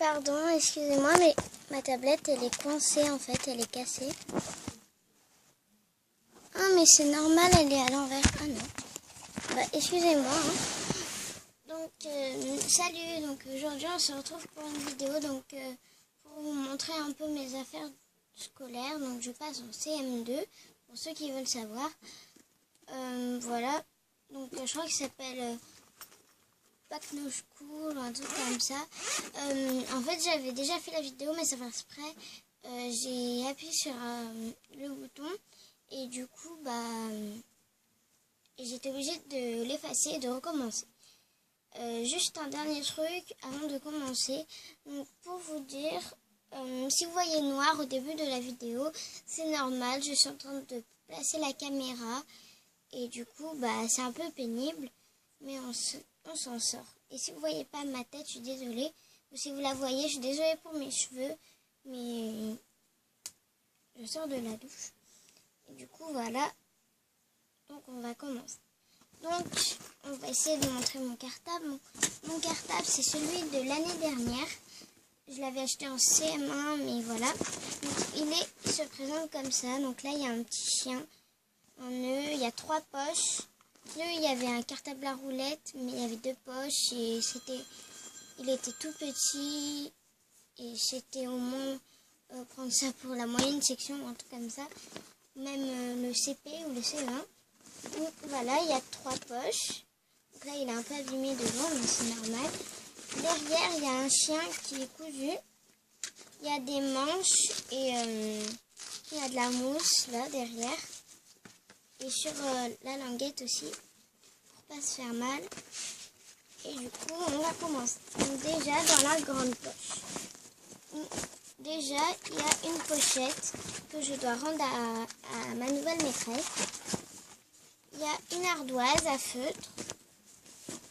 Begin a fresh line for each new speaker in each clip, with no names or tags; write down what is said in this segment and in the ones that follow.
Pardon, excusez-moi, mais ma tablette, elle est coincée en fait, elle est cassée. Ah, mais c'est normal, elle est à l'envers. Ah non. Bah, excusez-moi. Donc, salut. Donc, aujourd'hui, on se retrouve pour une vidéo. Donc, pour vous montrer un peu mes affaires scolaires. Donc, je passe en CM2, pour ceux qui veulent savoir. Voilà. Donc, je crois que ça s'appelle Back No School ou un truc comme ça. En fait, j'avais déjà fait la vidéo, mais ça fait exprès. J'ai appuyé sur le bouton. Et du coup, j'étais obligée de l'effacer et de recommencer. Juste un dernier truc avant de commencer. Donc, pour vous dire, si vous voyez noir au début de la vidéo, c'est normal. Je suis en train de placer la caméra. Et du coup, c'est un peu pénible. Mais on s'en sort. Et si vous voyez pas ma tête, je suis désolée. Ou si vous la voyez, je suis désolée pour mes cheveux. Mais je sors de la douche. Et du coup, voilà. Donc, on va commencer. Donc, on va essayer de montrer mon cartable. Mon cartable, c'est celui de l'année dernière. Je l'avais acheté en CM1, mais voilà. Donc, il se présente comme ça. Donc là, il y a un petit chien, un nœud. Il y a 3 poches. Là, il y avait un cartable à roulette, mais il y avait 2 poches. Et il était tout petit. Et c'était au moins prendre ça pour la moyenne section, un truc comme ça. Même le CP ou le CE1. Donc voilà, il y a 3 poches. Donc là, il est un peu abîmé devant, mais c'est normal. Derrière, il y a un chien qui est cousu. Il y a des manches et il y a de la mousse là derrière. Et sur la languette aussi, pour pas se faire mal. Et du coup, on va commencer. Donc déjà, dans la grande poche. Déjà, il y a une pochette que je dois rendre à ma nouvelle maîtresse. Il y a une ardoise à feutre.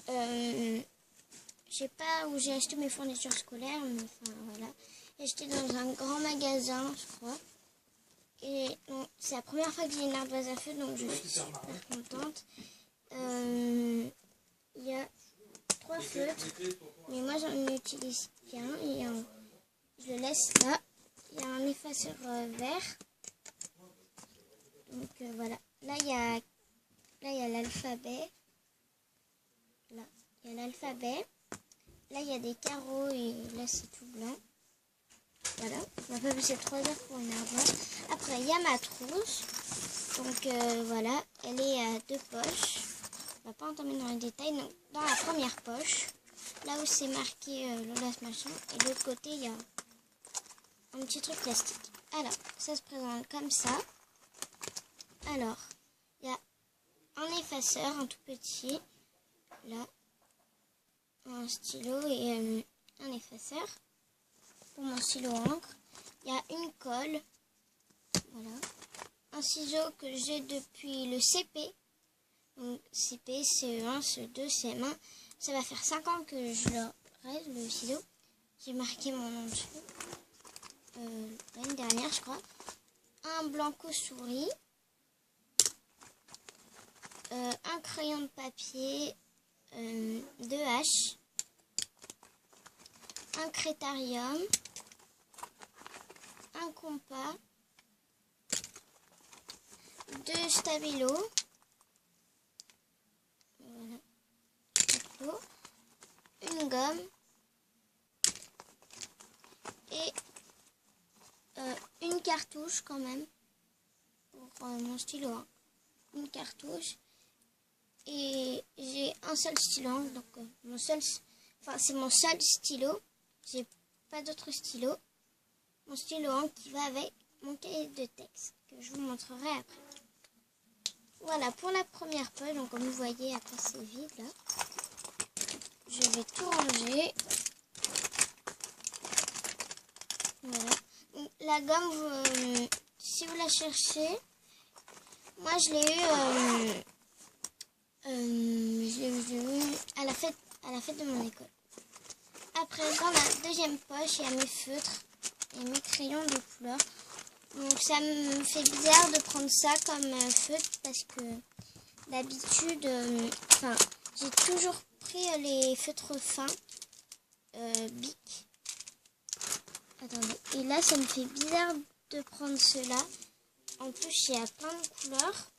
Je sais pas où j'ai acheté mes fournitures scolaires, mais enfin voilà. J'ai acheté dans un grand magasin, je crois. Et c'est la première fois que j'ai une ardoise à feutre, donc je suis super contente. Il y a 3 feutres, mais moi j'en utilise qu'un et je le laisse là. Il y a un effaceur vert. Donc voilà. Là il y a l'alphabet. Là, il y a l'alphabet. Là, il y a des carreaux et là, c'est tout blanc. Voilà. On va pas passer 3 heures pour une ardoise. Après, il y a ma trousse. Donc, voilà. Elle est à 2 poches. On va pas entamer dans les détails. Donc, dans la première poche, là où c'est marqué Lola's machin. Et de l'autre côté, il y a un petit truc plastique. Alors, ça se présente comme ça. Alors, il y a un effaceur, un tout petit. Là, un stylo et un effaceur pour mon stylo encre. Il y a une colle, voilà, un ciseau que j'ai depuis le CP, donc CP, CE1, CE2, CM1. Ça va faire 5 ans que je le reste, le ciseau. J'ai marqué mon nom dessus l'année dernière, je crois. Un blanco souris, un crayon de papier, 2 haches, un crétarium, un compas, 2 stabilos, voilà, une gomme et une cartouche quand même pour mon stylo, hein. Une cartouche. Et j'ai un seul stylo, donc c'est mon seul stylo. J'ai pas d'autre stylo. Mon stylo qui va avec mon cahier de texte que je vous montrerai après. Voilà pour la première poche. Donc comme vous voyez, après c'est vide là. Je vais tout ranger. Voilà. Donc, la gomme, si vous la cherchez, moi je l'ai eu. Je l'ai eu à la fête de mon école. Après, dans la deuxième poche, il y a mes feutres et mes crayons de couleur. Donc ça me fait bizarre de prendre ça comme feutre parce que d'habitude, j'ai toujours pris les feutres fins Bic. Attendez. Et là, ça me fait bizarre de prendre cela. En plus, il y a plein de couleurs.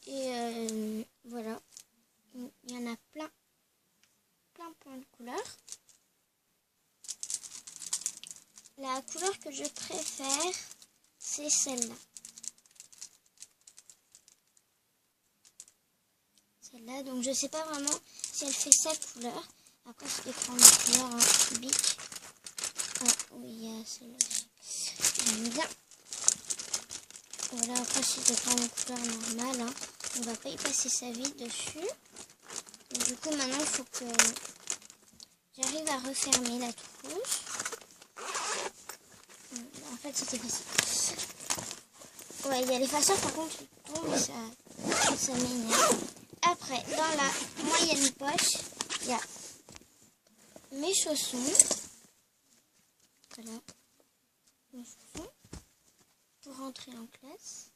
Et voilà. Il y en a plein de couleurs. La couleur que je préfère, c'est celle-là. Celle-là, donc je sais pas vraiment si elle fait sa couleur. Après, je vais prendre la couleur en bic. Ah oui, il y a celle-là aussi. J'aime bien. Voilà, après, si je prends une couleur normale, hein, on va pas y passer sa vie dessus. Et du coup, maintenant, il faut que j'arrive à refermer la trousse. En fait, c'était facile. Ouais, il y a l'effaceur, par contre, il tombe et ça m'énerve. Après, dans la moyenne poche, il y a mes chaussons. Voilà, mes chaussons pour rentrer en classe.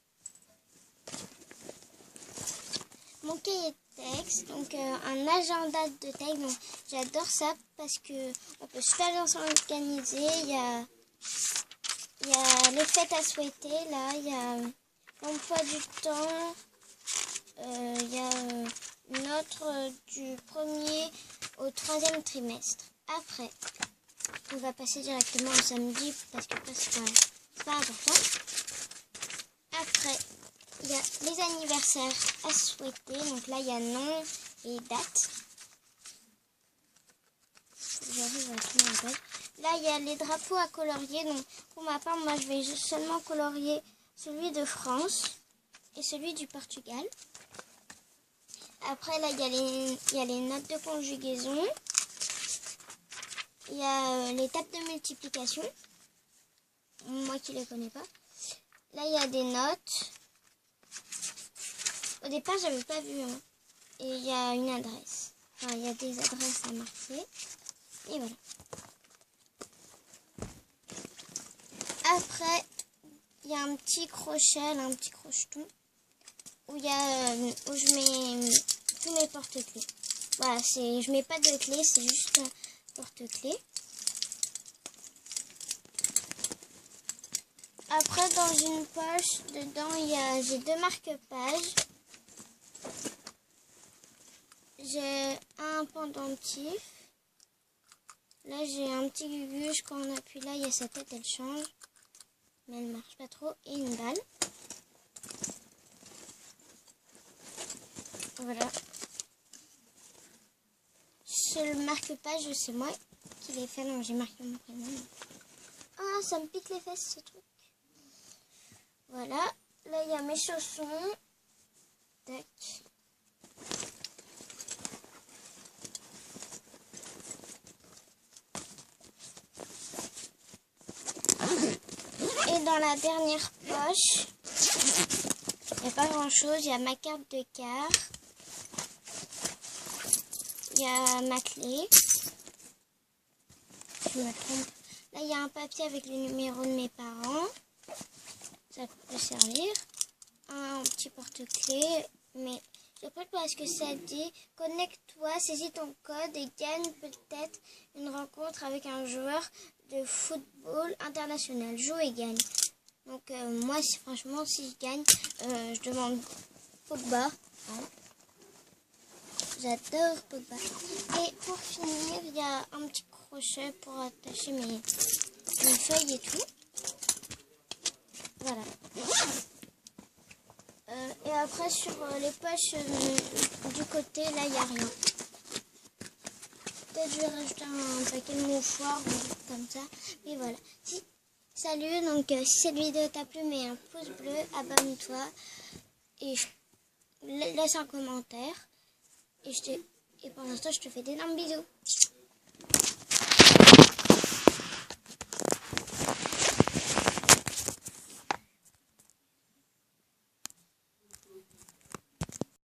Mon cahier de texte, donc un agenda de texte. Donc j'adore ça parce que on peut super bien s'organiser. Il y a les fêtes à souhaiter, là, il y a l'emploi du temps, il y a notre du 1er au 3e trimestre. Après, on va passer directement au samedi parce que c'est pas important. Après, il y a les anniversaires à souhaiter. Donc là, il y a nom et date. J'arrive à tout mon page. Là, il y a les drapeaux à colorier. Donc, pour ma part, moi, je vais seulement colorier celui de France et celui du Portugal. Après, là, il y a les notes de conjugaison. Il y a les tables de multiplication. Moi qui ne les connais pas. Là, il y a des notes. Au départ, j'avais pas vu. Hein. Et il y a une adresse. Enfin, il y a des adresses à marquer. Et voilà. Après, il y a un petit crochet, là, un petit crocheton. Où je mets tous mes porte-clés. Voilà, je mets pas de clés, c'est juste un porte-clés. Après, dans une poche, dedans, j'ai 2 marque-pages. J'ai un pendentif. Là, j'ai un petit guguche. Quand on appuie là, il y a sa tête, elle change. Mais elle marche pas trop. Et une balle. Voilà. C'est le marque-page, c'est moi qui l'ai fait. Non, j'ai marqué mon prénom. Ah, ça me pique les fesses, ce truc. Voilà. Là, il y a mes chaussons. Tac. Et dans la dernière poche, il n'y a pas grand chose. Il y a ma carte de car. Il y a ma clé. Je me trompe. Là, il y a un papier avec le numéro de mes parents. Ça peut servir. Un petit porte-clés. Mais je ne sais pas parce que ça dit « Connecte-toi, saisis ton code et gagne peut-être une rencontre avec un joueur de football international. Joue et gagne. » Donc moi, franchement, si je gagne, je demande Pogba. Hein. J'adore Pogba. Et pour finir, il y a un petit crochet pour attacher mes feuilles et tout. Voilà. Et après, sur les poches du côté, là, il n'y a rien. Peut-être je vais rajouter un paquet de mouchoirs ou comme ça. Mais voilà. Salut, donc si cette vidéo t'a plu, mets un pouce bleu, abonne-toi et laisse un commentaire. Et pour l'instant, je te fais d'énormes bisous.